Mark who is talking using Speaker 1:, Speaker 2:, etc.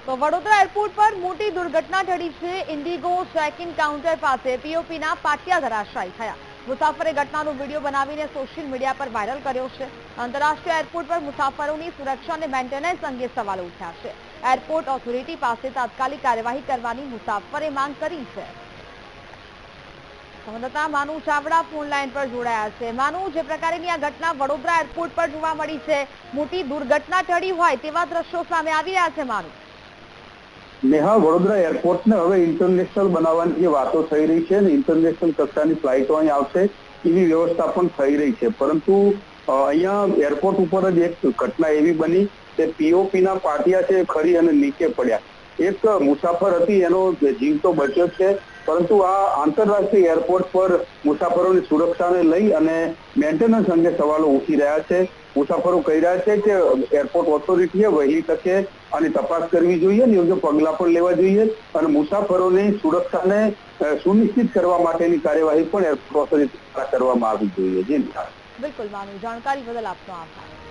Speaker 1: તો વડોદરા એરપોર્ટ પર મોટી દુર્ઘટના ટળી છે। ઇન્ડિગો ચેક-ઇન કાઉન્ટર પાસે પીઓપીના પાટિયા ધરાશાયી થયા। મુસાફરે ઘટનાનો વિડીયો બનાવીને સોશિયલ મીડિયા પર વાયરલ કર્યો છે। આંતરરાષ્ટ્રીય એરપોર્ટ પર મુસાફરોની સુરક્ષા અને મેન્ટેનન્સ અંગે સવાલો ઉઠ્યા છે। એરપોર્ટ ઓથોરિટી પાસે તાત્કાલિક કાર્યવાહી કરવાની મુસાફરે માંગ કરી છે। સંવાદદાતા માનુ ચાવડા ફોન લાઈન પર જોડાયા છે। માનુ, જે પ્રકારની આ ઘટના વડોદરા એરપોર્ટ પર જોવા મળી છે, મોટી દુર્ઘટના ટળી હોય તેવા દ્રશ્યો સામે આવી રહ્યા છે। માનુ,
Speaker 2: નેહા, વડોદરા એરપોર્ટને હવે ઇન્ટરનેશનલ બનાવવાની જે વાતો થઈ રહી છે ને ઇન્ટરનેશનલ કક્ષાની ફ્લાઇટો અહીં આવશે એવી વ્યવસ્થા પણ થઈ રહી છે, પરંતુ અહીંયા એરપોર્ટ ઉપર જ એક ઘટના એવી બની કે પીઓપીના પાટિયા છે ખરી અને નીચે પડ્યા। એક મુસાફર હતી, એનો જીવ તો બચ્યો છે, પરંતુ આ આંતરરાષ્ટ્રીય એરપોર્ટ પર મુસાફરોની સુરક્ષાને લઈ અને મેન્ટેનન્સ અંગે સવાલો ઉઠી રહ્યા છે। મુસાફરો કહી રહ્યા છે કે એરપોર્ટ ઓથોરિટીએ વહેલી તકે આની તપાસ કરવી જોઈએ અને યોગ્ય પગલાં પણ લેવા જોઈએ અને મુસાફરોની સુરક્ષાને સુનિશ્ચિત કરવા માટેની કાર્યવાહી પણ એરપોર્ટ ઓથોરિટી દ્વારા કરવામાં આવવી જોઈએ। જી
Speaker 1: બિલકુલ માનુ, જાણકારી બદલ આપનો આભાર।